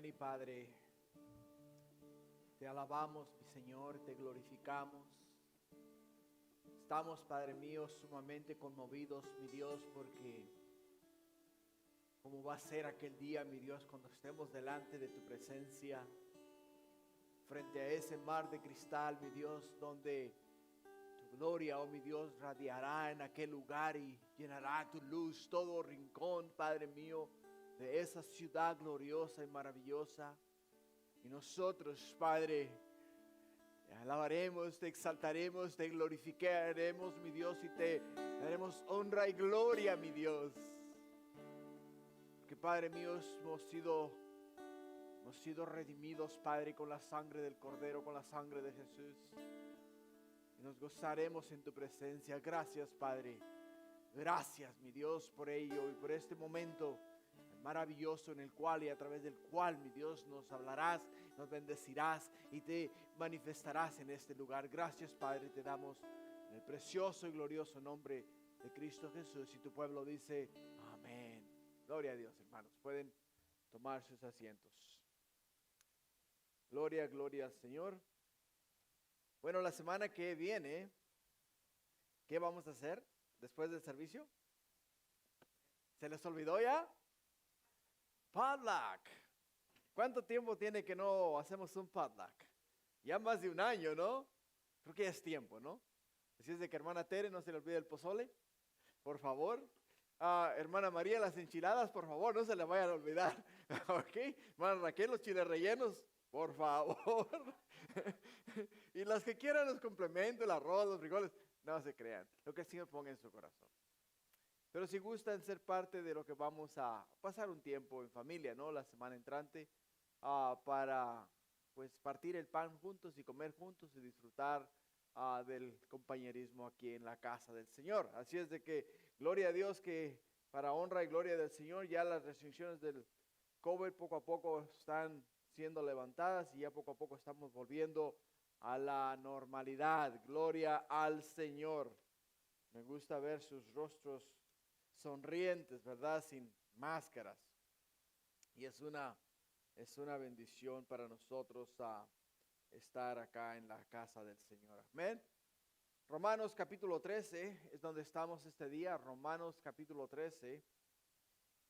Amén y Padre, te alabamos, mi Señor, te glorificamos. Estamos, Padre mío, sumamente conmovidos, mi Dios, porque cómo va a ser aquel día, mi Dios, cuando estemos delante de tu presencia, frente a ese mar de cristal, mi Dios, donde tu gloria, oh mi Dios, radiará en aquel lugar y llenará tu luz todo rincón, Padre mío, de esa ciudad gloriosa y maravillosa. Y nosotros, Padre, te alabaremos, te exaltaremos, te glorificaremos, mi Dios, y te daremos honra y gloria, mi Dios. Porque, Padre mío, hemos sido redimidos, Padre, con la sangre del Cordero, con la sangre de Jesús. Y nos gozaremos en tu presencia. Gracias, Padre. Gracias, mi Dios, por ello y por este momento maravilloso en el cual y a través del cual, mi Dios, nos hablarás, nos bendecirás y te manifestarás en este lugar. Gracias, Padre, te damos en el precioso y glorioso nombre de Cristo Jesús. Y tu pueblo dice amén. Gloria a Dios, hermanos. Pueden tomar sus asientos. Gloria, gloria al Señor. Bueno, la semana que viene, ¿qué vamos a hacer después del servicio? ¿Se les olvidó ya? Potluck. ¿Cuánto tiempo tiene que no hacemos un potluck? Ya más de un año, ¿no? Creo que ya es tiempo, ¿no? Así es de que hermana Tere, no se le olvide el pozole, por favor. Hermana María, las enchiladas, por favor, no se le vayan a olvidar. ¿Ok? Hermana Raquel, los chiles rellenos, por favor. Y las que quieran los complementos, el arroz, los frijoles, no se crean. Lo que el Señor ponga en su corazón. Pero si gustan ser parte de lo que vamos a pasar un tiempo en familia, ¿no? La semana entrante, para pues partir el pan juntos y comer juntos y disfrutar del compañerismo aquí en la casa del Señor. Así es de que, gloria a Dios que para honra y gloria del Señor, ya las restricciones del COVID poco a poco están siendo levantadas y ya poco a poco estamos volviendo a la normalidad. Gloria al Señor. Me gusta ver sus rostros sonrientes, ¿verdad? Sin máscaras. Y es una bendición para nosotros estar acá en la casa del Señor. Amén. Romanos capítulo 13 es donde estamos este día. Romanos capítulo 13.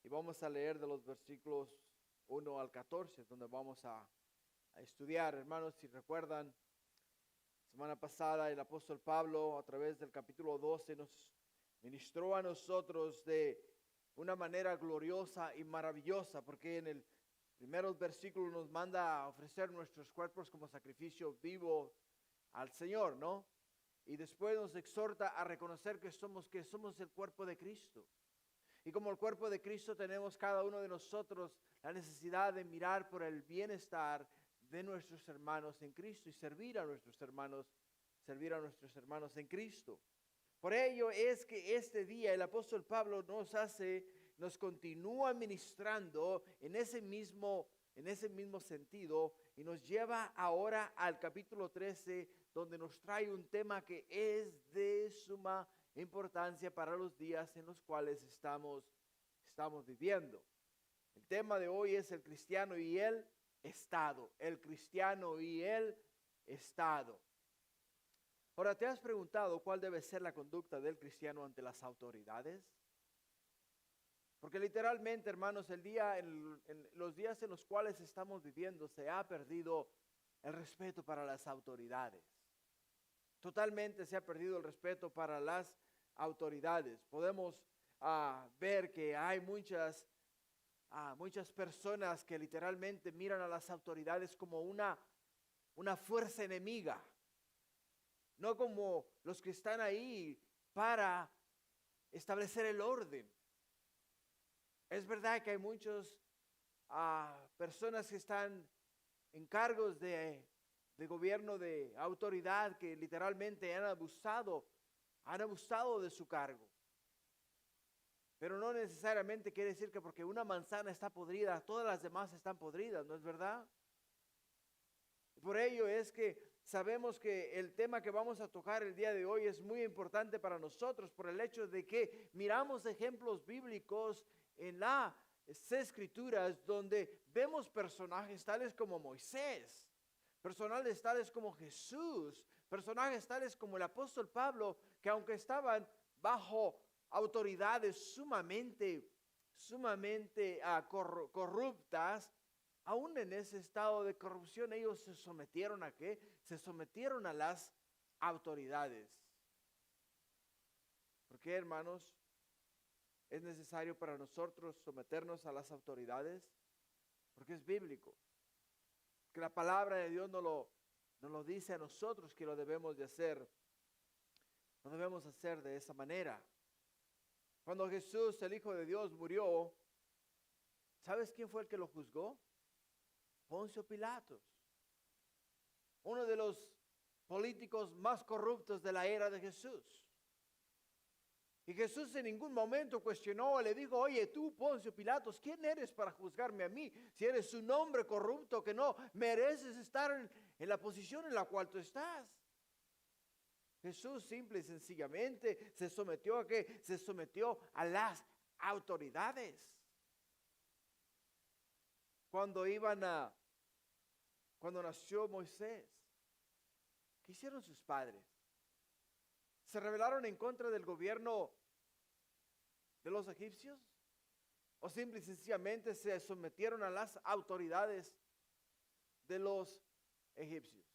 Y vamos a leer de los versículos 1 al 14, donde vamos a estudiar. Hermanos, si recuerdan, semana pasada el apóstol Pablo a través del capítulo 12 nos ministró a nosotros de una manera gloriosa y maravillosa, porque en el primeros versículos nos manda a ofrecer nuestros cuerpos como sacrificio vivo al Señor, ¿no? Y después nos exhorta a reconocer que somos el cuerpo de Cristo. Y como el cuerpo de Cristo tenemos cada uno de nosotros la necesidad de mirar por el bienestar de nuestros hermanos en Cristo y servir a nuestros hermanos en Cristo. Por ello es que este día el apóstol Pablo nos continúa ministrando en ese mismo sentido y nos lleva ahora al capítulo 13, donde nos trae un tema que es de suma importancia para los días en los cuales estamos viviendo. El tema de hoy es el cristiano y el Estado. El cristiano y el Estado. Ahora, ¿te has preguntado cuál debe ser la conducta del cristiano ante las autoridades? Porque literalmente, hermanos, en los días en los cuales estamos viviendo se ha perdido el respeto para las autoridades. Totalmente se ha perdido el respeto para las autoridades. Podemos ver que hay muchas personas que literalmente miran a las autoridades como una fuerza enemiga. No como los que están ahí para establecer el orden. Es verdad que hay muchas personas que están en cargos de gobierno, de autoridad, que literalmente han abusado de su cargo. Pero no necesariamente quiere decir que porque una manzana está podrida, todas las demás están podridas, ¿no es verdad? Por ello es que sabemos que el tema que vamos a tocar el día de hoy es muy importante para nosotros por el hecho de que miramos ejemplos bíblicos en la escrituras donde vemos personajes tales como Moisés, personajes tales como Jesús, personajes tales como el apóstol Pablo, que aunque estaban bajo autoridades sumamente corruptas, aún en ese estado de corrupción ellos se sometieron ¿a qué? Se sometieron a las autoridades. ¿Por qué, hermanos? Es necesario para nosotros someternos a las autoridades, porque es bíblico. Que la palabra de Dios nos lo dice a nosotros que lo debemos de hacer. Lo debemos hacer de esa manera. Cuando Jesús, el Hijo de Dios, murió, ¿sabes quién fue el que lo juzgó? Poncio Pilatos, uno de los políticos más corruptos de la era de Jesús. Y Jesús en ningún momento cuestionó, le dijo, oye, tú, Poncio Pilatos, ¿quién eres para juzgarme a mí? Si eres un hombre corrupto que no mereces estar en la posición en la cual tú estás. Jesús simple y sencillamente se sometió ¿a qué? Se sometió a las autoridades. Cuando nació Moisés, ¿qué hicieron sus padres? ¿Se rebelaron en contra del gobierno de los egipcios? ¿O simple y sencillamente se sometieron a las autoridades de los egipcios?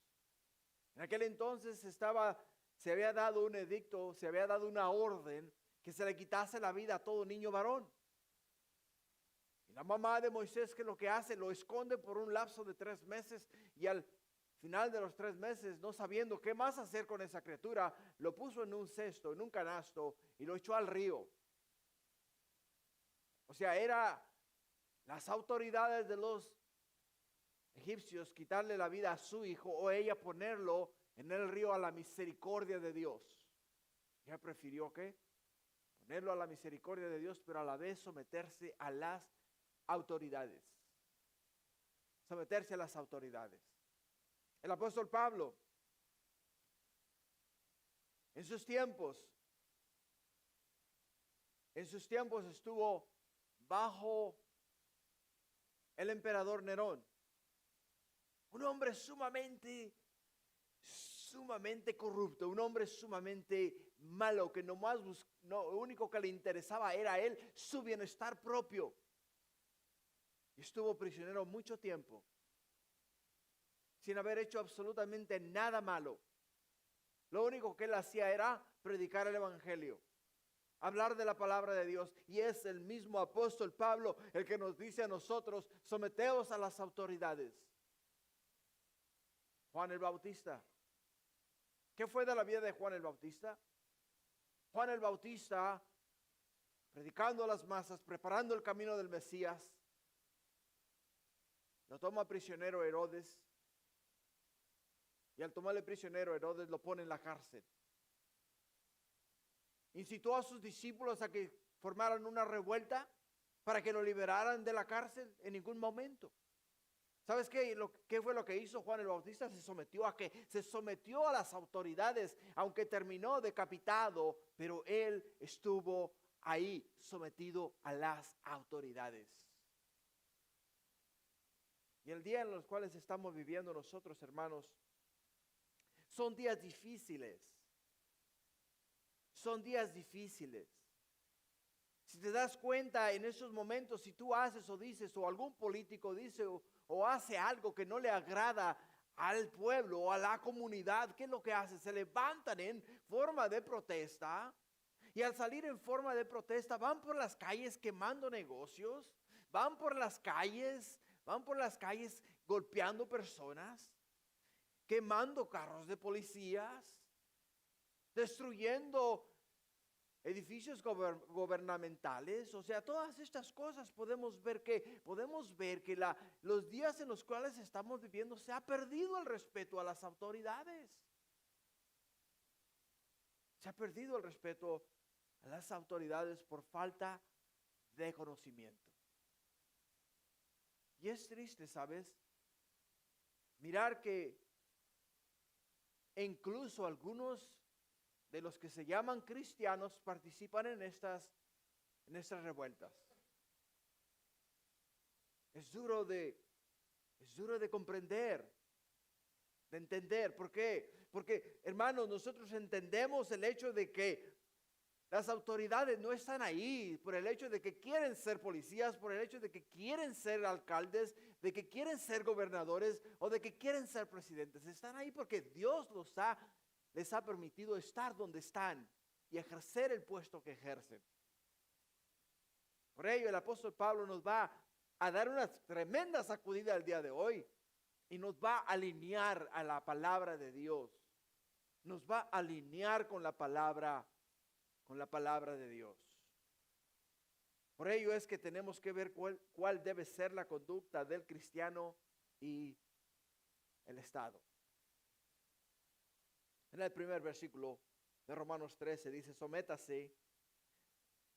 En aquel entonces se había dado un edicto, se había dado una orden que se le quitase la vida a todo niño varón. Y la mamá de Moisés, que lo que hace, lo esconde por un lapso de 3 meses, y al final de los 3 meses, no sabiendo qué más hacer con esa criatura, lo puso en un cesto, en un canasto, y lo echó al río. O sea, era las autoridades de los egipcios quitarle la vida a su hijo, o ella ponerlo en el río a la misericordia de Dios. Ella prefirió ¿qué? Ponerlo a la misericordia de Dios, pero a la vez someterse a las autoridades. Someterse a las autoridades. El apóstol Pablo, en sus tiempos estuvo bajo el emperador Nerón, un hombre sumamente corrupto, un hombre sumamente malo, que lo único que le interesaba era a él su bienestar propio. Y estuvo prisionero mucho tiempo, sin haber hecho absolutamente nada malo. Lo único que él hacía era predicar el evangelio, hablar de la palabra de Dios. Y es el mismo apóstol Pablo el que nos dice a nosotros, someteos a las autoridades. Juan el Bautista, ¿qué fue de la vida de Juan el Bautista? Juan el Bautista, predicando a las masas, preparando el camino del Mesías, lo toma prisionero Herodes, y al tomarle prisionero Herodes lo pone en la cárcel. Incitó a sus discípulos a que formaran una revuelta para que lo liberaran de la cárcel. En ningún momento. ¿Sabes qué? ¿Qué fue lo que hizo Juan el Bautista? Se sometió a las autoridades, aunque terminó decapitado, pero él estuvo ahí sometido a las autoridades. Y el día en los cuales estamos viviendo nosotros, hermanos, son días difíciles. Son días difíciles. Si te das cuenta en esos momentos, si tú haces o dices, o algún político dice o hace algo que no le agrada al pueblo o a la comunidad, ¿qué es lo que hace? Se levantan en forma de protesta, y al salir en forma de protesta van por las calles quemando negocios, van por las calles golpeando personas, quemando carros de policías, destruyendo edificios gubernamentales. O sea, todas estas cosas podemos ver que los días en los cuales estamos viviendo se ha perdido el respeto a las autoridades. Se ha perdido el respeto a las autoridades por falta de conocimiento. Y es triste, ¿sabes? Mirar que incluso algunos de los que se llaman cristianos participan en estas revueltas. Es duro de comprender, de entender. ¿Por qué? Porque, hermanos, nosotros entendemos el hecho de que las autoridades no están ahí por el hecho de que quieren ser policías, por el hecho de que quieren ser alcaldes, de que quieren ser gobernadores o de que quieren ser presidentes. Están ahí porque Dios les ha permitido estar donde están y ejercer el puesto que ejercen. Por ello, el apóstol Pablo nos va a dar una tremenda sacudida el día de hoy y nos va a alinear a la palabra de Dios. Nos va a alinear con la palabra de Dios. Por ello es que tenemos que ver cuál debe ser la conducta del cristiano y el Estado. En el primer versículo de Romanos 13 dice: sométase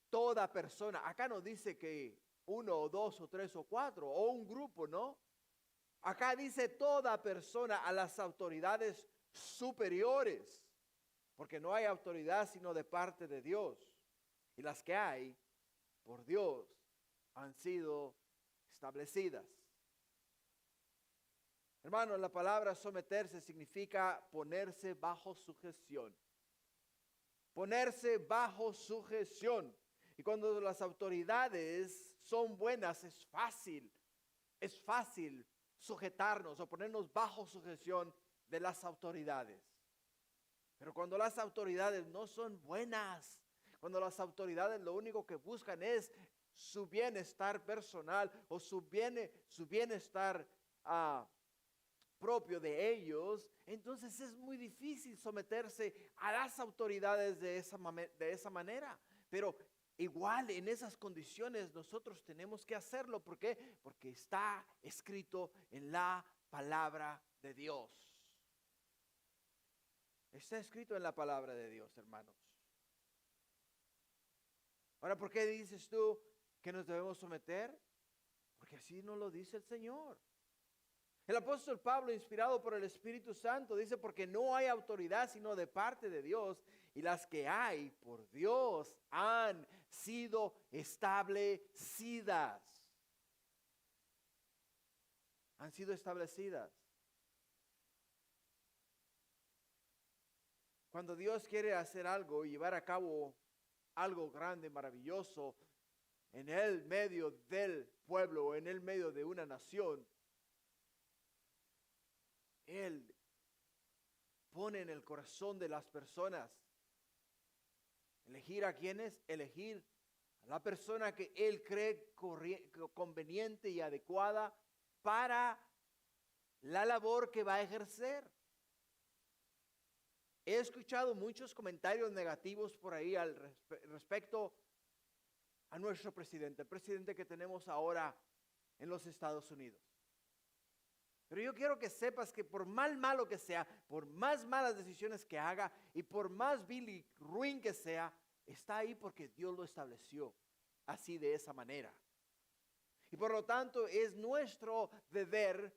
toda persona. Acá no dice que uno o dos o tres o cuatro o un grupo, ¿no? Acá dice toda persona a las autoridades superiores, porque no hay autoridad sino de parte de Dios. Y las que hay, por Dios, han sido establecidas. Hermano, la palabra someterse significa ponerse bajo sujeción. Ponerse bajo sujeción. Y cuando las autoridades son buenas, es fácil sujetarnos o ponernos bajo sujeción de las autoridades. Pero cuando las autoridades no son buenas, cuando las autoridades lo único que buscan es su bienestar personal o su bienestar propio de ellos, entonces es muy difícil someterse a las autoridades de esa manera. Pero igual en esas condiciones nosotros tenemos que hacerlo. ¿Por qué? Porque está escrito en la palabra de Dios. Está escrito en la palabra de Dios, hermanos. Ahora, ¿por qué dices tú que nos debemos someter? Porque así nos lo dice el Señor. El apóstol Pablo, inspirado por el Espíritu Santo, dice: porque no hay autoridad sino de parte de Dios, y las que hay por Dios han sido establecidas. Han sido establecidas. Cuando Dios quiere hacer algo y llevar a cabo algo grande, maravilloso, en el medio del pueblo o en el medio de una nación, Él pone en el corazón de las personas elegir a quienes, elegir a la persona que Él cree conveniente y adecuada para la labor que va a ejercer. He escuchado muchos comentarios negativos por ahí respecto a nuestro presidente, el presidente que tenemos ahora en los Estados Unidos. Pero yo quiero que sepas que por más malo que sea, por más malas decisiones que haga y por más vil y ruin que sea, está ahí porque Dios lo estableció así, de esa manera. Y por lo tanto es nuestro deber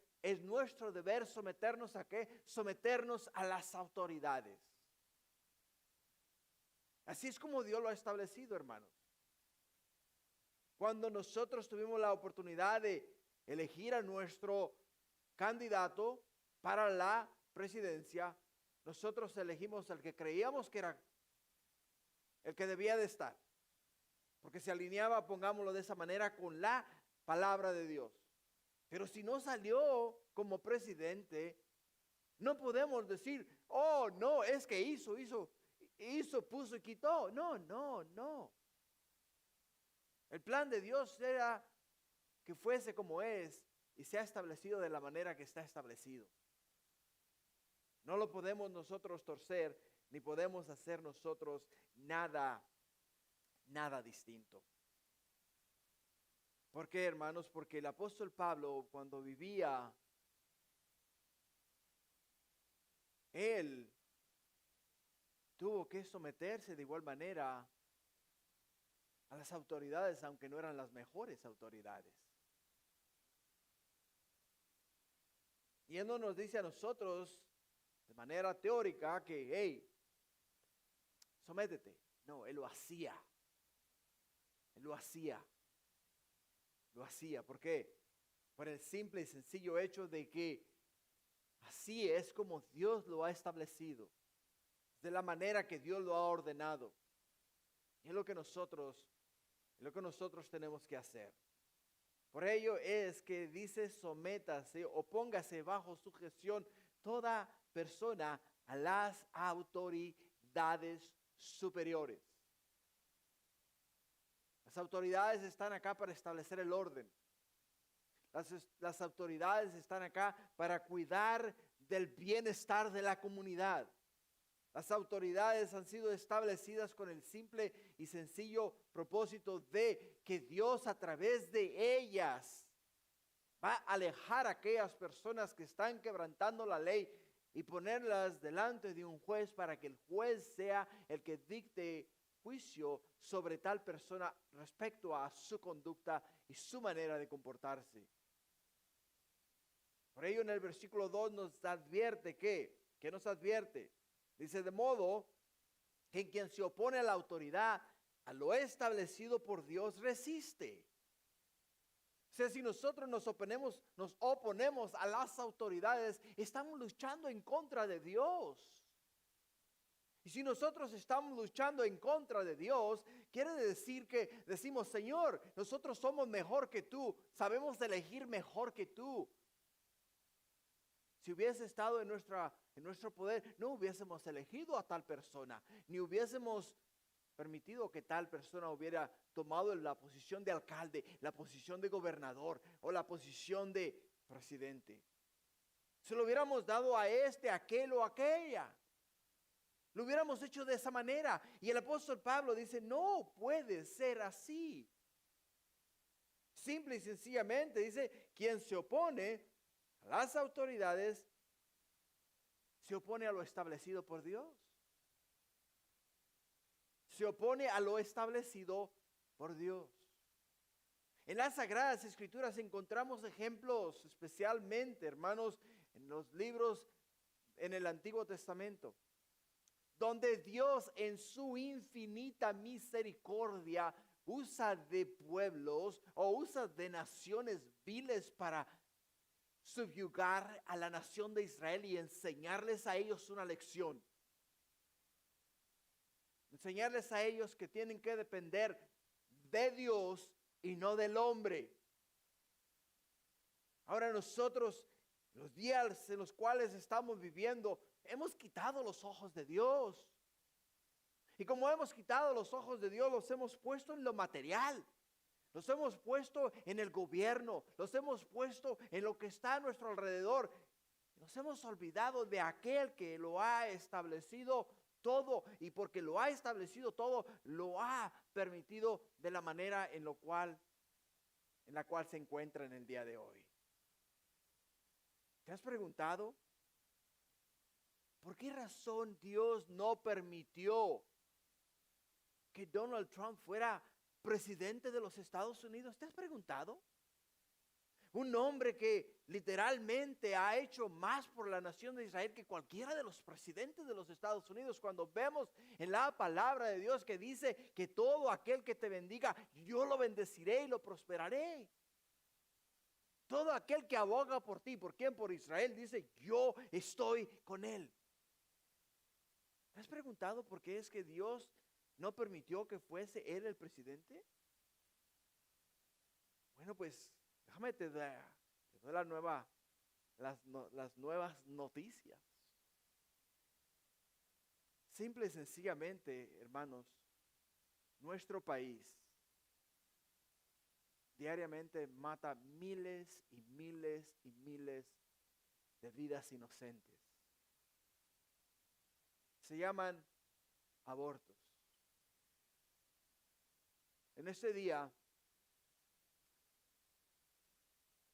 someternos ¿a qué? Someternos a las autoridades. Así es como Dios lo ha establecido, hermanos. Cuando nosotros tuvimos la oportunidad de elegir a nuestro candidato para la presidencia, nosotros elegimos al que creíamos que era el que debía de estar, porque se alineaba, pongámoslo de esa manera, con la palabra de Dios. Pero si no salió como presidente, no podemos decir: oh, no, es que hizo, puso y quitó. No. El plan de Dios era que fuese como es y se ha establecido de la manera que está establecido. No lo podemos nosotros torcer, ni podemos hacer nosotros nada distinto. ¿Por qué, hermanos? Porque el apóstol Pablo, cuando vivía, él tuvo que someterse de igual manera a las autoridades, aunque no eran las mejores autoridades. Y Él no nos dice a nosotros de manera teórica que, hey, sométete. No, Él lo hacía. Él lo hacía. ¿Por qué? por el simple y sencillo hecho de que así es como Dios lo ha establecido, de la manera que Dios lo ha ordenado. Y es lo que nosotros tenemos que hacer. Por ello es que dice: sométase o póngase bajo sujeción toda persona a las autoridades superiores. Las autoridades están acá para establecer el orden. Las autoridades están acá para cuidar del bienestar de la comunidad. Las autoridades han sido establecidas con el simple y sencillo propósito de que Dios, a través de ellas, va a alejar a aquellas personas que están quebrantando la ley y ponerlas delante de un juez, para que el juez sea el que dicte juicio sobre tal persona respecto a su conducta y su manera de comportarse. Por ello, en el versículo 2 nos advierte ¿qué nos advierte? Dice: de modo que quien se opone a la autoridad, a lo establecido por Dios, resiste. O sea, si nosotros nos oponemos a las autoridades, estamos luchando en contra de Dios. Y si nosotros estamos luchando en contra de Dios, quiere decir que decimos: Señor, nosotros somos mejor que tú, sabemos elegir mejor que tú. Si hubiese estado en nuestro poder, no hubiésemos elegido a tal persona, ni hubiésemos permitido que tal persona hubiera tomado la posición de alcalde, la posición de gobernador o la posición de presidente. Se lo hubiéramos dado a aquel o aquella. Lo hubiéramos hecho de esa manera. Y el apóstol Pablo dice: no puede ser así. Simple y sencillamente dice: quien se opone a las autoridades se opone a lo establecido por Dios. Se opone a lo establecido por Dios. En las Sagradas Escrituras encontramos ejemplos, especialmente, hermanos, en los libros en el Antiguo Testamento, donde Dios, en su infinita misericordia, usa de pueblos o usa de naciones viles para subyugar a la nación de Israel y enseñarles a ellos una lección. Enseñarles a ellos que tienen que depender de Dios y no del hombre. Ahora nosotros, los días en los cuales estamos viviendo, hemos quitado los ojos de Dios. Y como hemos quitado los ojos de Dios, los hemos puesto en lo material. Los hemos puesto en el gobierno, los hemos puesto en lo que está a nuestro alrededor. Nos hemos olvidado de aquel que lo ha establecido todo, y porque lo ha establecido todo, lo ha permitido de la manera en la cual se encuentra en el día de hoy. ¿Te has preguntado por qué razón Dios no permitió que Donald Trump fuera presidente de los Estados Unidos? ¿Te has preguntado? Un hombre que literalmente ha hecho más por la nación de Israel que cualquiera de los presidentes de los Estados Unidos. Cuando vemos en la palabra de Dios que dice que todo aquel que te bendiga, yo lo bendeciré y lo prosperaré. Todo aquel que aboga por ti, ¿por quién? Por Israel, dice: yo estoy con él. ¿Te has preguntado por qué es que Dios no permitió que fuese él el presidente? Bueno, pues déjame te doy las nuevas noticias. Simple y sencillamente, hermanos, nuestro país diariamente mata miles y miles y miles de vidas inocentes. Se llaman abortos. En este día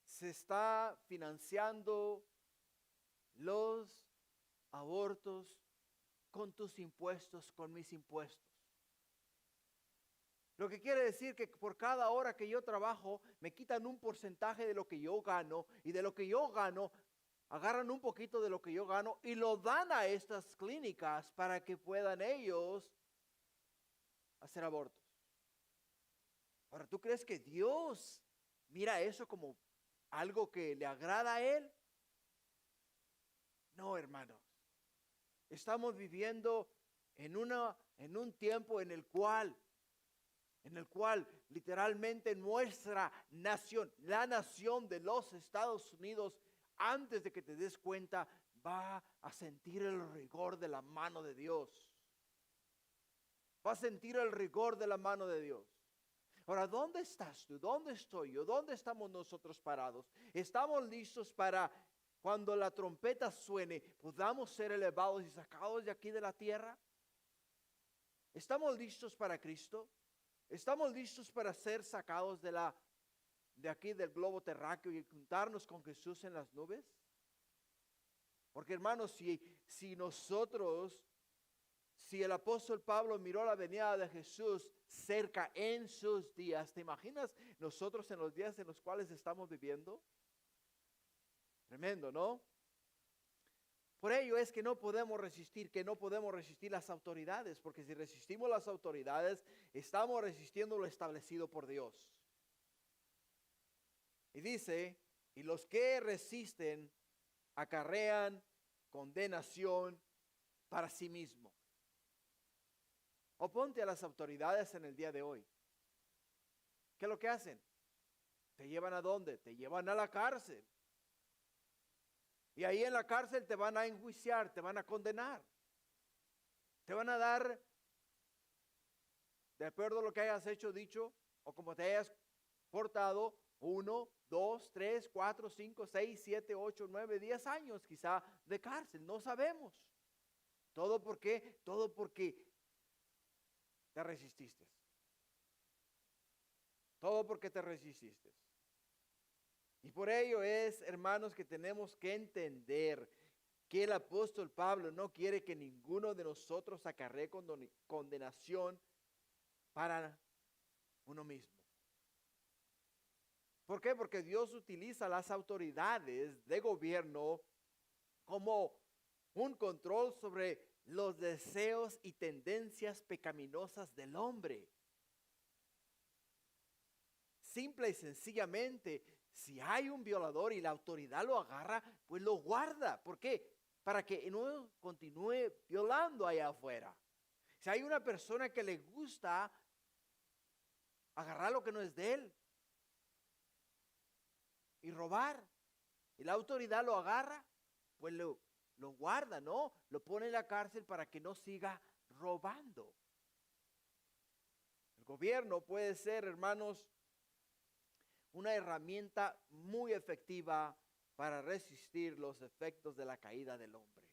se está financiando los abortos con tus impuestos, con mis impuestos. Lo que quiere decir que por cada hora que yo trabajo, me quitan un porcentaje de lo que yo gano, y de lo que yo gano, agarran un poquito de lo que yo gano y lo dan a estas clínicas para que puedan ellos hacer abortos. Ahora, ¿tú crees que Dios mira eso como algo que le agrada a Él? No, hermanos. Estamos viviendo en un tiempo en el cual literalmente nuestra nación, la nación de los Estados Unidos, antes de que te des cuenta, va a sentir el rigor de la mano de Dios. Va a sentir el rigor de la mano de Dios. Ahora, ¿dónde estás tú? ¿Dónde estoy yo? ¿Dónde estamos nosotros parados? ¿Estamos listos para cuando la trompeta suene, podamos ser elevados y sacados de aquí de la tierra? ¿Estamos listos para Cristo? ¿Estamos listos para ser sacados de aquí del globo terráqueo y juntarnos con Jesús en las nubes? Porque hermanos, si el apóstol Pablo miró la venida de Jesús cerca en sus días, ¿te imaginas nosotros en los días en los cuales estamos viviendo? Tremendo, ¿no? Por ello es que no podemos resistir las autoridades, porque si resistimos las autoridades, estamos resistiendo lo establecido por Dios. Y dice, y los que resisten acarrean condenación para sí mismo. Oponte a las autoridades en el día de hoy. ¿Qué es lo que hacen? ¿Te llevan a dónde? Te llevan a la cárcel. Y ahí en la cárcel te van a enjuiciar, te van a condenar. Te van a dar, de acuerdo a lo que hayas hecho, dicho, o como te hayas portado, 1, 2, 3, 4, 5, 6, 7, 8, 9, 10 años quizá de cárcel. No sabemos. Todo porque te resististe. Todo porque te resististe. Y por ello es, hermanos, que tenemos que entender que el apóstol Pablo no quiere que ninguno de nosotros acarree condenación para uno mismo. ¿Por qué? Porque Dios utiliza las autoridades de gobierno como un control sobre los deseos y tendencias pecaminosas del hombre. Simple y sencillamente, si hay un violador y la autoridad lo agarra, pues lo guarda. ¿Por qué? Para que no continúe violando allá afuera. Si hay una persona que le gusta agarrar lo que no es de él y robar, y la autoridad lo agarra, pues lo guarda, ¿no? Lo pone en la cárcel para que no siga robando. El gobierno puede ser, hermanos, una herramienta muy efectiva para resistir los efectos de la caída del hombre,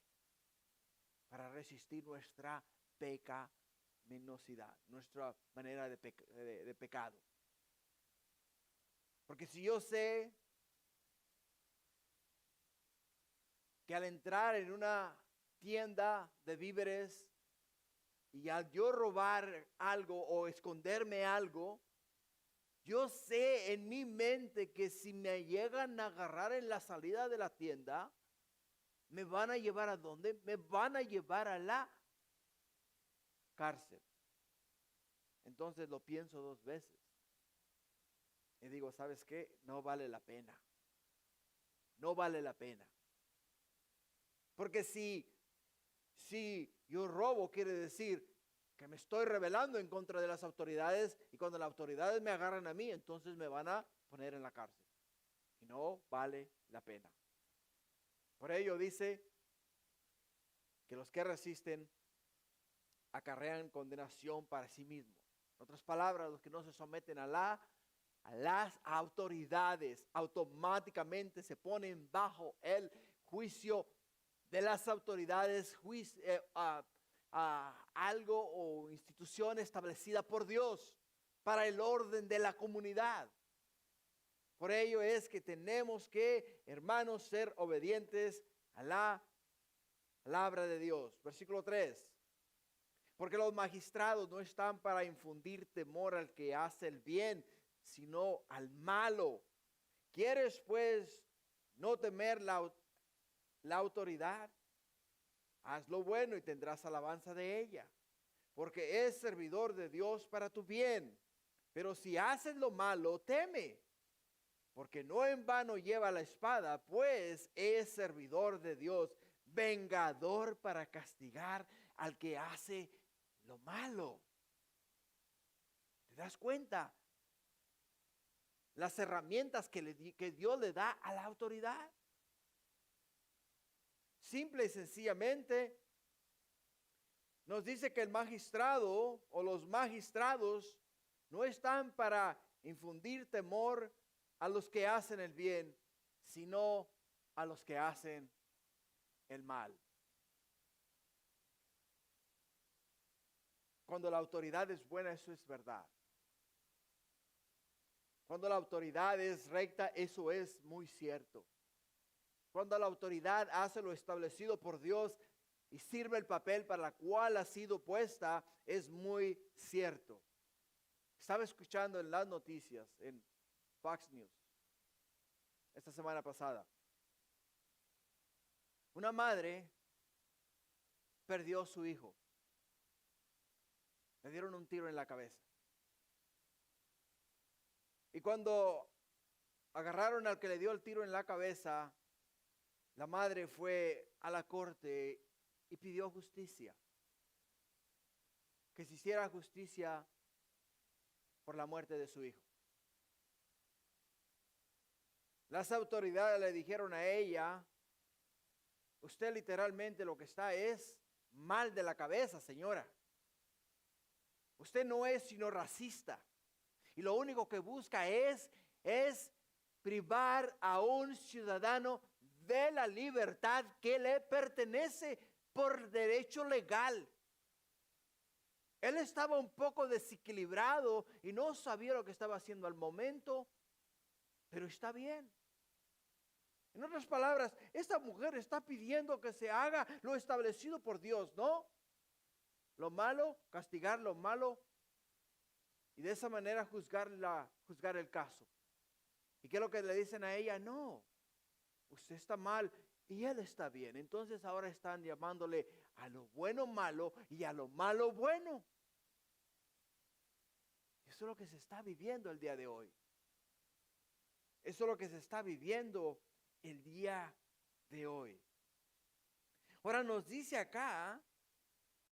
para resistir nuestra pecaminosidad, nuestra manera de pecado. Porque si yo sé que al entrar en una tienda de víveres y al yo robar algo o esconderme algo, yo sé en mi mente que si me llegan a agarrar en la salida de la tienda, ¿me van a llevar a dónde? Me van a llevar a la cárcel. Entonces lo pienso 2 veces. Y digo, ¿sabes qué? No vale la pena. No vale la pena. Porque si yo robo, quiere decir que me estoy rebelando en contra de las autoridades, y cuando las autoridades me agarran a mí, entonces me van a poner en la cárcel. Y no vale la pena. Por ello dice que los que resisten acarrean condenación para sí mismos. En otras palabras, los que no se someten a las autoridades automáticamente se ponen bajo el juicio de las autoridades, algo o institución establecida por Dios para el orden de la comunidad. Por ello es que tenemos que, hermanos, ser obedientes a la palabra de Dios. Versículo 3. Porque los magistrados no están para infundir temor al que hace el bien, sino al malo. ¿Quieres pues no temer la autoridad? Haz lo bueno y tendrás alabanza de ella, porque es servidor de Dios para tu bien. Pero si haces lo malo, teme, porque no en vano lleva la espada, pues es servidor de Dios, vengador para castigar al que hace lo malo. ¿Te das cuenta? Las herramientas que Dios le da a la autoridad. Simple y sencillamente nos dice que el magistrado o los magistrados no están para infundir temor a los que hacen el bien, sino a los que hacen el mal. Cuando la autoridad es buena, eso es verdad. Cuando la autoridad es recta, eso es muy cierto. Cuando la autoridad hace lo establecido por Dios y sirve el papel para el cual ha sido puesta, es muy cierto. Estaba escuchando en las noticias, en Fox News, esta semana pasada. Una madre perdió a su hijo. Le dieron un tiro en la cabeza. Y cuando agarraron al que le dio el tiro en la cabeza, la madre fue a la corte y pidió justicia. Que se hiciera justicia por la muerte de su hijo. Las autoridades le dijeron a ella: usted literalmente lo que está es mal de la cabeza, señora. Usted no es sino racista. Y lo único que busca es privar a un ciudadano de la libertad que le pertenece por derecho legal. Él estaba un poco desequilibrado y no sabía lo que estaba haciendo al momento, pero está bien. En otras palabras, esta mujer está pidiendo que se haga lo establecido por Dios, ¿no? Lo malo, castigar lo malo y de esa manera juzgar el caso. ¿Y qué es lo que le dicen a ella? No, usted está mal y él está bien. Entonces ahora están llamándole a lo bueno malo y a lo malo bueno. Eso es lo que se está viviendo el día de hoy. Eso es lo que se está viviendo el día de hoy. Ahora nos dice acá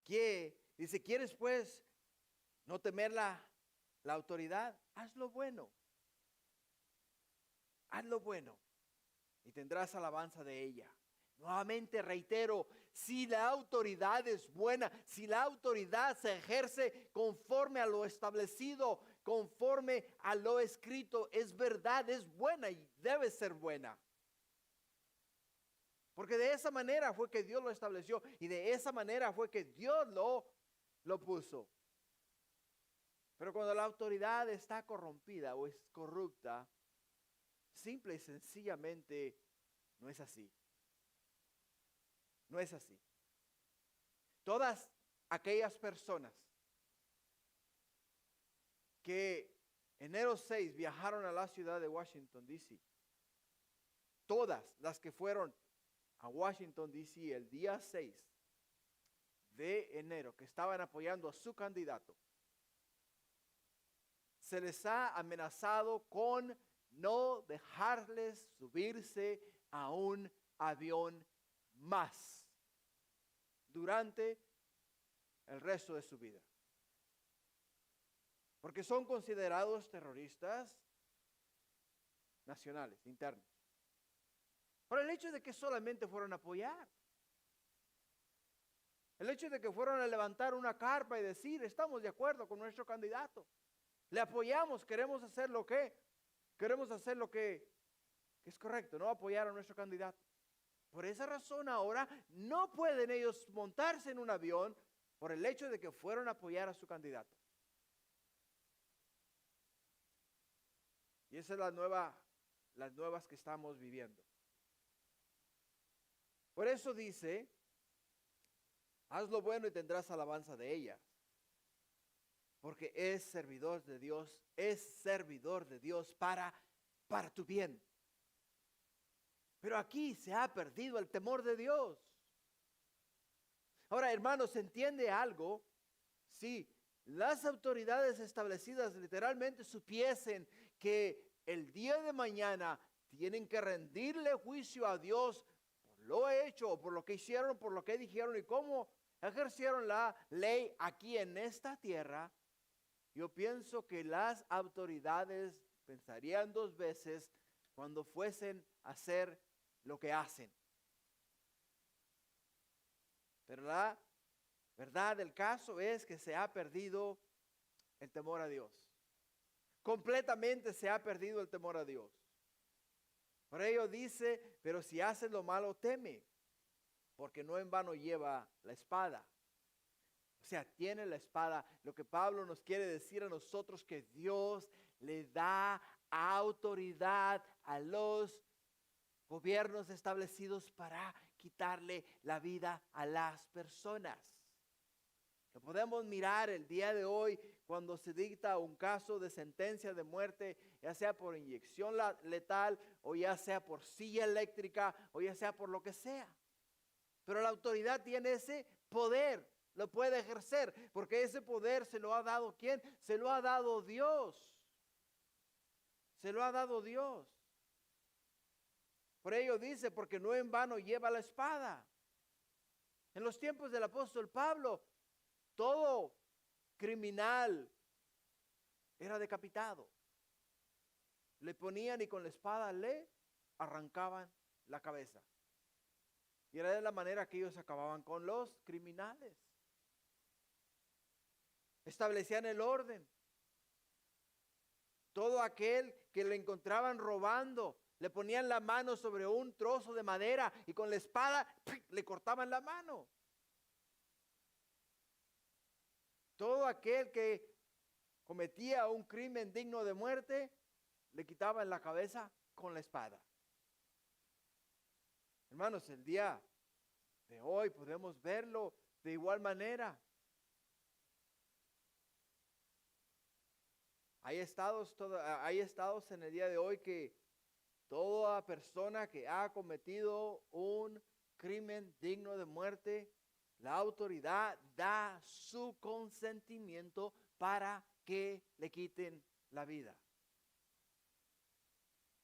que, dice, ¿quieres pues no temer la autoridad? Haz lo bueno. Haz lo bueno y tendrás alabanza de ella. Nuevamente reitero, si la autoridad es buena, si la autoridad se ejerce conforme a lo establecido, conforme a lo escrito, es verdad, es buena y debe ser buena. Porque de esa manera fue que Dios lo estableció y de esa manera fue que Dios lo puso. Pero cuando la autoridad está corrompida o es corrupta, simple y sencillamente no es así. No es así. Todas aquellas personas que enero 6 viajaron a la ciudad de Washington, D.C., todas las que fueron a Washington, D.C. el día 6 de enero, que estaban apoyando a su candidato, se les ha amenazado con no dejarles subirse a un avión más durante el resto de su vida. Porque son considerados terroristas nacionales, internos. Por el hecho de que solamente fueron a apoyar. El hecho de que fueron a levantar una carpa y decir, estamos de acuerdo con nuestro candidato. Le apoyamos, queremos hacer lo que es correcto, no apoyar a nuestro candidato. Por esa razón ahora no pueden ellos montarse en un avión por el hecho de que fueron a apoyar a su candidato. Y esa es las nuevas que estamos viviendo. Por eso dice, haz lo bueno y tendrás alabanza de ellas. Porque es servidor de Dios para tu bien. Pero aquí se ha perdido el temor de Dios. Ahora, hermanos, ¿se entiende algo? Si las autoridades establecidas literalmente supiesen que el día de mañana tienen que rendirle juicio a Dios por lo hecho, por lo que hicieron, por lo que dijeron y cómo ejercieron la ley aquí en esta tierra, yo pienso que las autoridades pensarían dos veces cuando fuesen a hacer lo que hacen. Pero la verdad del caso es que se ha perdido el temor a Dios. Completamente se ha perdido el temor a Dios. Por ello dice, pero si haces lo malo, teme, porque no en vano lleva la espada. O sea, tiene la espada. Lo que Pablo nos quiere decir a nosotros, que Dios le da autoridad a los gobiernos establecidos para quitarle la vida a las personas. Lo podemos mirar el día de hoy cuando se dicta un caso de sentencia de muerte, ya sea por inyección letal o ya sea por silla eléctrica o ya sea por lo que sea. Pero la autoridad tiene ese poder, lo puede ejercer, porque ese poder se lo ha dado ¿quién? Se lo ha dado Dios. Se lo ha dado Dios. Por ello dice, porque no en vano lleva la espada. En los tiempos del apóstol Pablo, todo criminal era decapitado. Le ponían y con la espada le arrancaban la cabeza. Y era de la manera que ellos acababan con los criminales. Establecían el orden. Todo aquel que le encontraban robando, le ponían la mano sobre un trozo de madera y con la espada le cortaban la mano. Todo aquel que cometía un crimen digno de muerte, le quitaban la cabeza con la espada. Hermanos, el día de hoy podemos verlo de igual manera. Hay estados en el día de hoy que toda persona que ha cometido un crimen digno de muerte, la autoridad da su consentimiento para que le quiten la vida.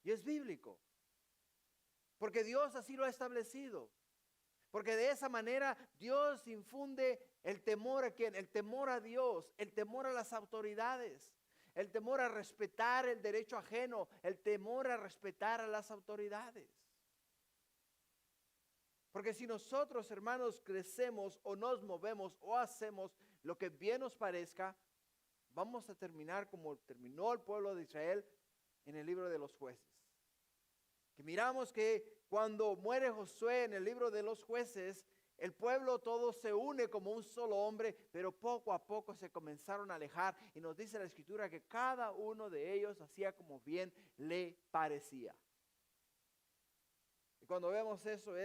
Y es bíblico, porque Dios así lo ha establecido. Porque de esa manera Dios infunde el temor a ¿quién? El temor a Dios, el temor a las autoridades, el temor a respetar el derecho ajeno, el temor a respetar a las autoridades. Porque si nosotros, hermanos, crecemos o nos movemos o hacemos lo que bien nos parezca, vamos a terminar como terminó el pueblo de Israel en el libro de los jueces. Que miramos que cuando muere Josué en el libro de los jueces, el pueblo todo se une como un solo hombre, pero poco a poco se comenzaron a alejar. Y nos dice la Escritura que cada uno de ellos hacía como bien le parecía. Y cuando vemos eso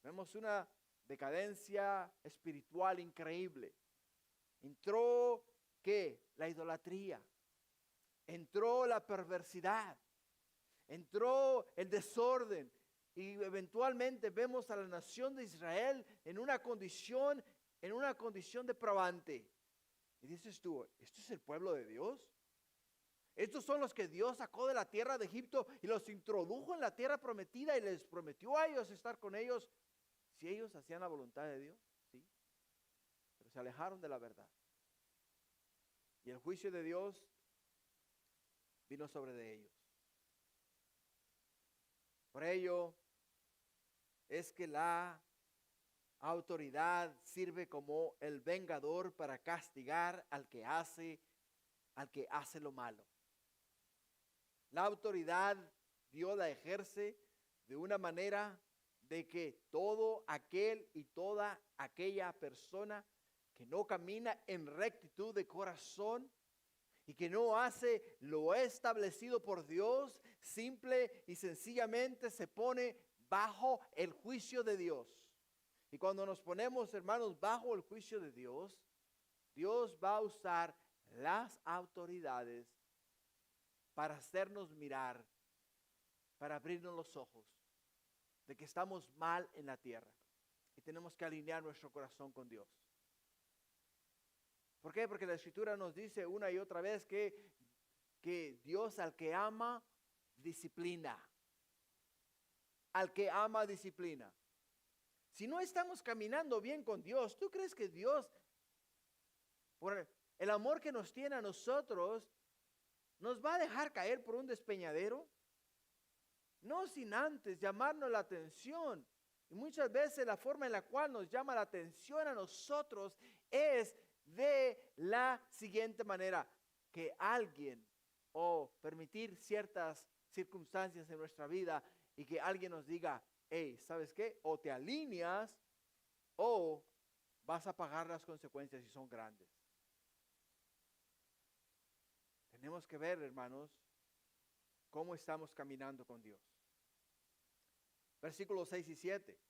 vemos una decadencia espiritual increíble. Entró, ¿qué? La idolatría. Entró la perversidad. Entró el desorden. Y eventualmente vemos a la nación de Israel en una condición depravante. Y dices tú, ¿esto es el pueblo de Dios? Estos son los que Dios sacó de la tierra de Egipto y los introdujo en la tierra prometida y les prometió a ellos estar con ellos si ellos hacían la voluntad de Dios. Sí, pero se alejaron de la verdad. Y el juicio de Dios vino sobre de ellos. Por ello es que la autoridad sirve como el vengador para castigar al que hace lo malo. La autoridad Dios la ejerce de una manera de que todo aquel y toda aquella persona que no camina en rectitud de corazón y que no hace lo establecido por Dios, simple y sencillamente se pone bajo el juicio de Dios. Y cuando nos ponemos, hermanos, bajo el juicio de Dios, Dios va a usar las autoridades para hacernos mirar, para abrirnos los ojos de que estamos mal en la tierra y tenemos que alinear nuestro corazón con Dios. ¿Por qué? Porque la Escritura nos dice una y otra vez que que Dios al que ama, disciplina. Al que ama, disciplina. Si no estamos caminando bien con Dios, ¿tú crees que Dios, por el amor que nos tiene a nosotros, nos va a dejar caer por un despeñadero? No sin antes llamarnos la atención. Y muchas veces la forma en la cual nos llama la atención a nosotros es de la siguiente manera: que alguien, o permitir ciertas circunstancias en nuestra vida y que alguien nos diga: hey, ¿sabes qué? O te alineas o vas a pagar las consecuencias y son grandes. Tenemos que ver, hermanos, cómo estamos caminando con Dios. Versículos 6 y 7.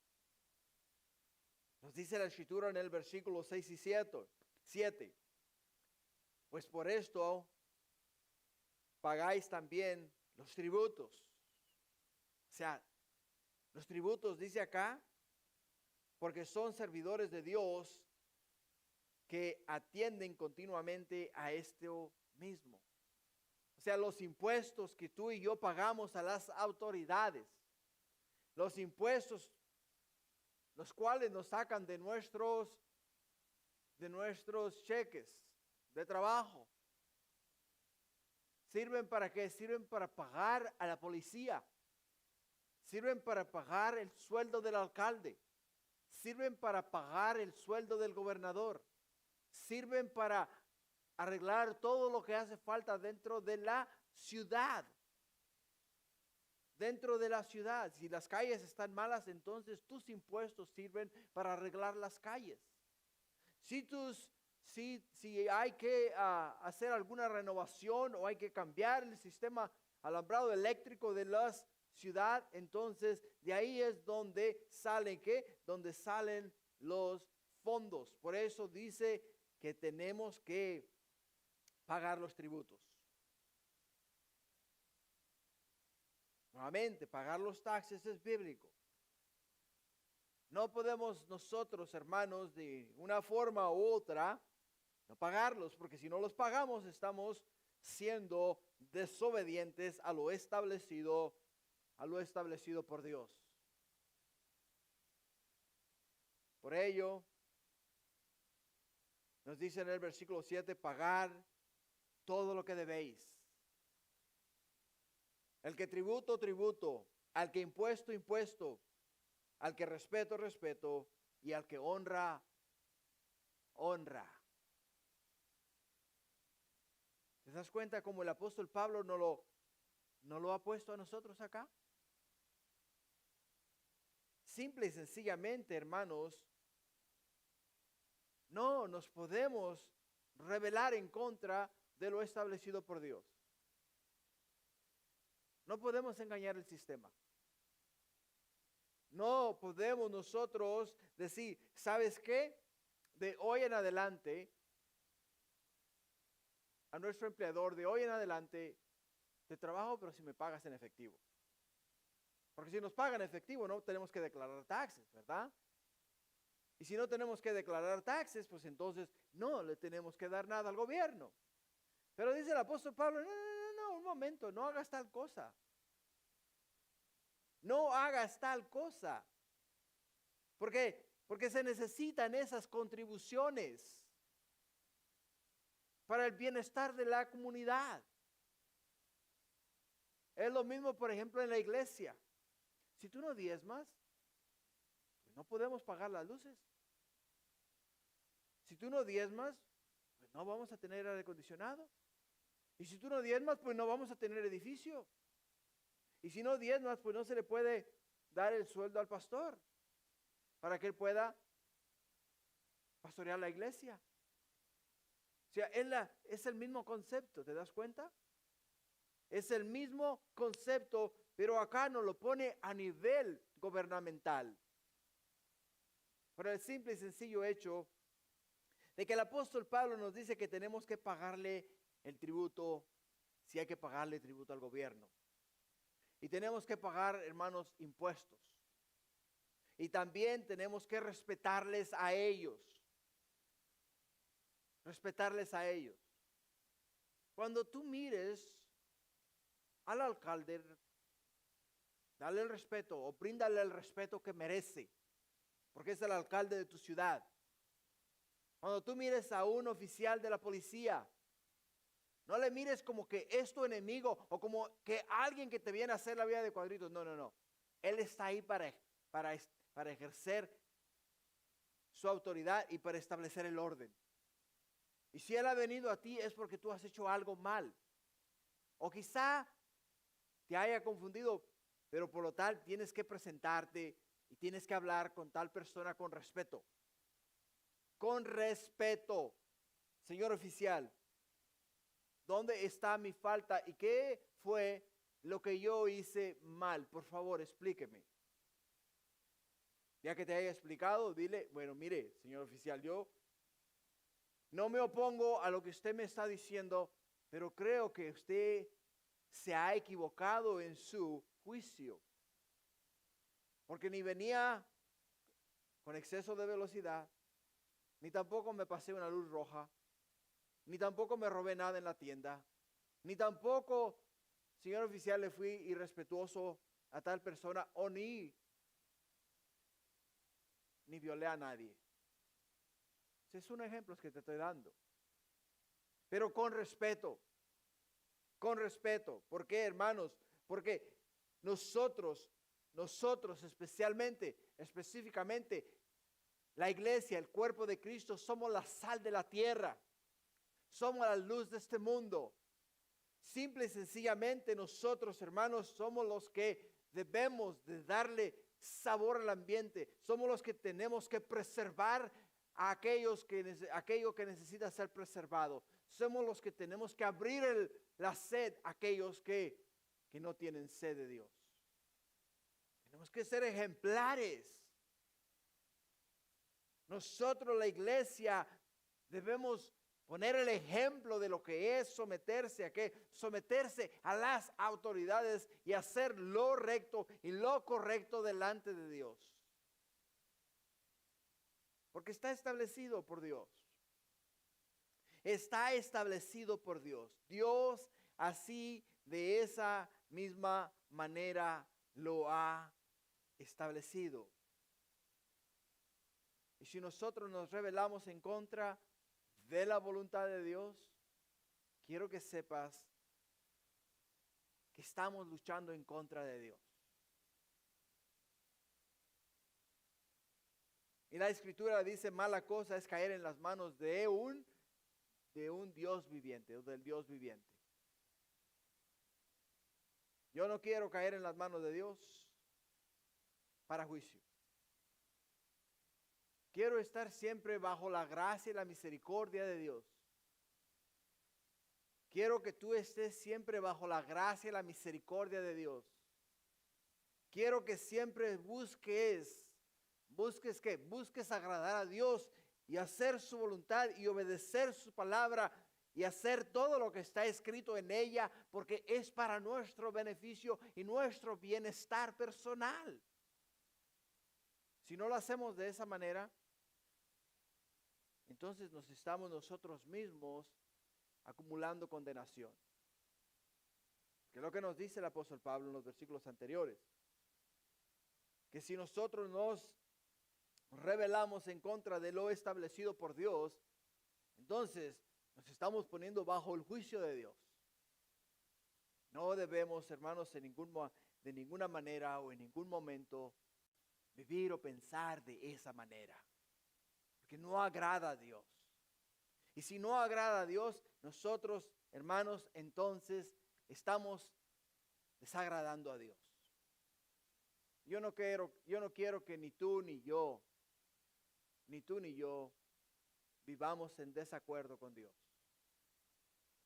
Nos dice la Escritura en el versículo 6 y 7. Pues por esto pagáis también los tributos. O sea, los tributos dice acá, porque son servidores de Dios que atienden continuamente a esto mismo. O sea, los impuestos que tú y yo pagamos a las autoridades, los impuestos los cuales nos sacan de nuestros cheques de trabajo, ¿sirven para qué? Sirven para pagar a la policía, sirven para pagar el sueldo del alcalde, sirven para pagar el sueldo del gobernador, sirven para arreglar todo lo que hace falta dentro de la ciudad. Dentro de la ciudad, si las calles están malas, entonces tus impuestos sirven para arreglar las calles. Si hay que hacer alguna renovación o hay que cambiar el sistema alambrado eléctrico de la ciudad, entonces de ahí es donde salen donde salen los fondos. Por eso dice que tenemos que pagar los tributos. Nuevamente, pagar los taxes es bíblico. No podemos nosotros, hermanos, de una forma u otra, no pagarlos, porque si no los pagamos estamos siendo desobedientes a lo establecido por Dios. Por ello, nos dice en el versículo 7, pagar todo lo que debéis. El que tributo, tributo. Al que impuesto, impuesto. Al que respeto, respeto. Y al que honra, honra. ¿Te das cuenta cómo el apóstol Pablo no lo ha puesto a nosotros acá? Simple y sencillamente, hermanos, no nos podemos rebelar en contra de lo establecido por Dios. No podemos engañar el sistema. No podemos nosotros decir, ¿sabes qué? De hoy en adelante, a nuestro empleador, de hoy en adelante, te trabajo, pero si me pagas en efectivo. Porque si nos pagan en efectivo, no tenemos que declarar taxes, ¿verdad? Y si no tenemos que declarar taxes, pues entonces no le tenemos que dar nada al gobierno. Pero dice el apóstol Pablo, no, un momento, no hagas tal cosa. No hagas tal cosa. ¿Por qué? Porque se necesitan esas contribuciones para el bienestar de la comunidad. Es lo mismo, por ejemplo, en la iglesia. Si tú no diezmas, pues no podemos pagar las luces. Si tú no diezmas, pues no vamos a tener aire acondicionado. Y si tú no diezmas, pues no vamos a tener edificio. Y si no diezmas, pues no se le puede dar el sueldo al pastor para que él pueda pastorear la iglesia. O sea, es el mismo concepto, ¿te das cuenta? Es el mismo concepto, pero acá nos lo pone a nivel gubernamental. Por el simple y sencillo hecho de que el apóstol Pablo nos dice que tenemos que pagarle el tributo, si hay que pagarle tributo al gobierno. Y tenemos que pagar, hermanos, impuestos. Y también tenemos que respetarles a ellos. Respetarles a ellos. Cuando tú mires al alcalde, dale el respeto o bríndale el respeto que merece, porque es el alcalde de tu ciudad. Cuando tú mires a un oficial de la policía, no le mires como que es tu enemigo o como que alguien que te viene a hacer la vida de cuadritos. No, no, no. Él está ahí para ejercer su autoridad y para establecer el orden. Y si Él ha venido a ti es porque tú has hecho algo mal. O quizá te haya confundido, pero por lo tal tienes que presentarte y tienes que hablar con tal persona con respeto. Con respeto. Señor oficial, ¿dónde está mi falta y qué fue lo que yo hice mal? Por favor, explíqueme. Ya que te haya explicado, dile, bueno, mire, señor oficial, yo no me opongo a lo que usted me está diciendo, pero creo que usted se ha equivocado en su juicio. Porque ni venía con exceso de velocidad, ni tampoco me pasé una luz roja, ni tampoco me robé nada en la tienda, ni tampoco, señor oficial, le fui irrespetuoso a tal persona o ni violé a nadie. Ese es un ejemplo que te estoy dando. Pero con respeto. Con respeto. ¿Por qué, hermanos? Porque nosotros específicamente, la iglesia, el cuerpo de Cristo, somos la sal de la tierra. Somos la luz de este mundo. Simple y sencillamente nosotros, hermanos, somos los que debemos de darle sabor al ambiente. Somos los que tenemos que preservar a aquello que necesita ser preservado. Somos los que tenemos que abrir la sed a aquellos que no tienen sed de Dios. Tenemos que ser ejemplares. Nosotros, la iglesia, debemos poner el ejemplo de lo que es someterse a las autoridades y hacer lo recto y lo correcto delante de Dios. Porque está establecido por Dios. Está establecido por Dios. Dios así de esa misma manera lo ha establecido. Y si nosotros nos rebelamos en contra de la voluntad de Dios, quiero que sepas que estamos luchando en contra de Dios. Y la escritura dice, mala cosa es caer en las manos de un Dios viviente o del Dios viviente. Yo no quiero caer en las manos de Dios para juicio. Quiero estar siempre bajo la gracia y la misericordia de Dios. Quiero que tú estés siempre bajo la gracia y la misericordia de Dios. Quiero que siempre busques agradar a Dios y hacer su voluntad y obedecer su palabra y hacer todo lo que está escrito en ella, porque es para nuestro beneficio y nuestro bienestar personal. Si no lo hacemos de esa manera, entonces nos estamos nosotros mismos acumulando condenación. Que es lo que nos dice el apóstol Pablo en los versículos anteriores. Que si nosotros nos rebelamos en contra de lo establecido por Dios, entonces nos estamos poniendo bajo el juicio de Dios. No debemos, hermanos, de ninguna manera o en ningún momento vivir o pensar de esa manera. Porque no agrada a Dios. Y si no agrada a Dios, nosotros, hermanos, entonces estamos desagradando a Dios. Yo no quiero que ni tú ni yo vivamos en desacuerdo con Dios.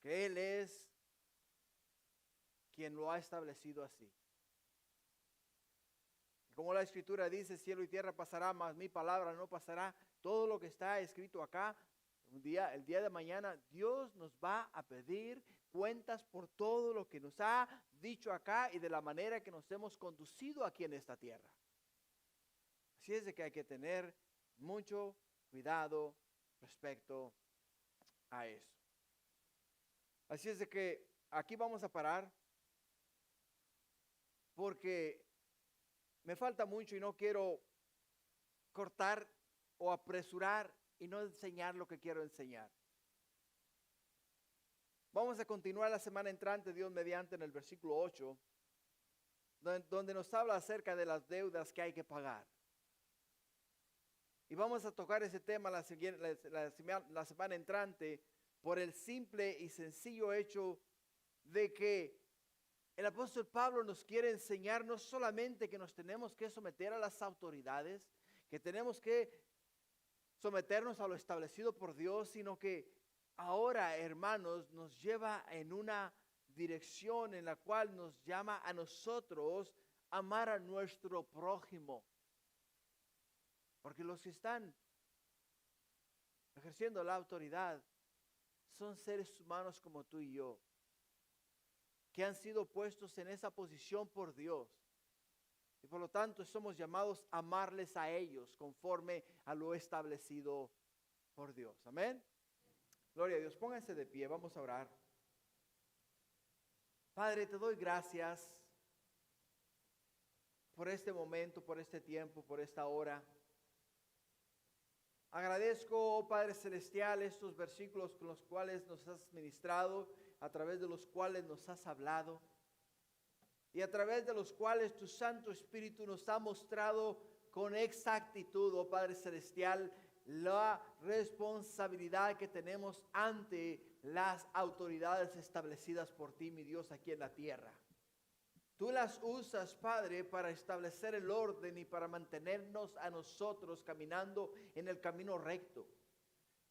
Que Él es quien lo ha establecido así. Como la escritura dice, cielo y tierra pasará, mas mi palabra no pasará. Todo lo que está escrito acá, el día de mañana, Dios nos va a pedir cuentas por todo lo que nos ha dicho acá y de la manera que nos hemos conducido aquí en esta tierra. Así es de que hay que tener mucho cuidado respecto a eso. Así es de que aquí vamos a parar. porque me falta mucho y no quiero cortar o apresurar y no enseñar lo que quiero enseñar. Vamos a continuar la semana entrante, Dios mediante, en el versículo 8, donde nos habla acerca de las deudas que hay que pagar. Y vamos a tocar ese tema la semana entrante por el simple y sencillo hecho de que el apóstol Pablo nos quiere enseñar no solamente que nos tenemos que someter a las autoridades, que tenemos que someternos a lo establecido por Dios, sino que ahora, hermanos, nos lleva en una dirección en la cual nos llama a nosotros a amar a nuestro prójimo. Porque los que están ejerciendo la autoridad son seres humanos como tú y yo, que han sido puestos en esa posición por Dios. Y por lo tanto somos llamados a amarles a ellos conforme a lo establecido por Dios. Amén. Gloria a Dios. Pónganse de pie, vamos a orar. Padre, te doy gracias por este momento, por este tiempo, por esta hora. Agradezco, oh Padre Celestial, estos versículos con los cuales nos has ministrado, a través de los cuales nos has hablado y a través de los cuales tu Santo Espíritu nos ha mostrado con exactitud, oh Padre Celestial, la responsabilidad que tenemos ante las autoridades establecidas por ti, mi Dios, aquí en la tierra. Tú las usas, Padre, para establecer el orden y para mantenernos a nosotros caminando en el camino recto.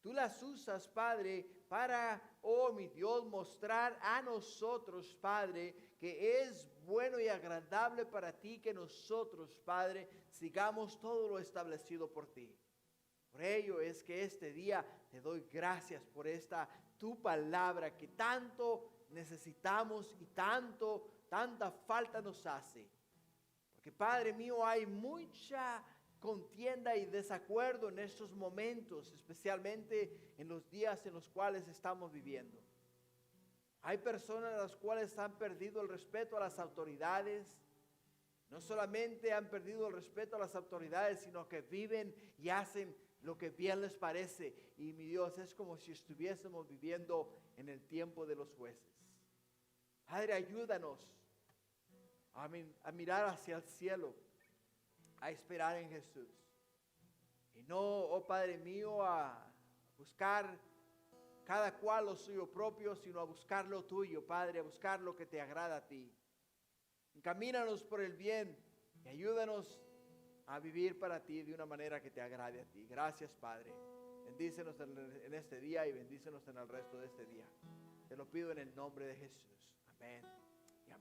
Tú las usas, Padre, para, oh mi Dios, mostrar a nosotros, Padre, que es bueno y agradable para ti que nosotros, Padre, sigamos todo lo establecido por ti. Por ello es que este día te doy gracias por esta tu palabra que tanto necesitamos y tanta falta nos hace. Porque, Padre mío, hay mucha contienda y desacuerdo en estos momentos, especialmente en los días en los cuales estamos viviendo. Hay personas las cuales han perdido el respeto a las autoridades. No solamente han perdido el respeto a las autoridades, sino que viven y hacen lo que bien les parece. Y mi Dios, es como si estuviésemos viviendo en el tiempo de los jueces. Padre, ayúdanos a mirar hacia el cielo, a esperar en Jesús. Y no, oh Padre mío, a buscar cada cual lo suyo propio, sino a buscar lo tuyo, Padre, a buscar lo que te agrada a ti. Encamínanos por el bien y ayúdanos a vivir para ti de una manera que te agrade a ti. Gracias, Padre. Bendícenos en este día y bendícenos en el resto de este día. Te lo pido en el nombre de Jesús. Amén.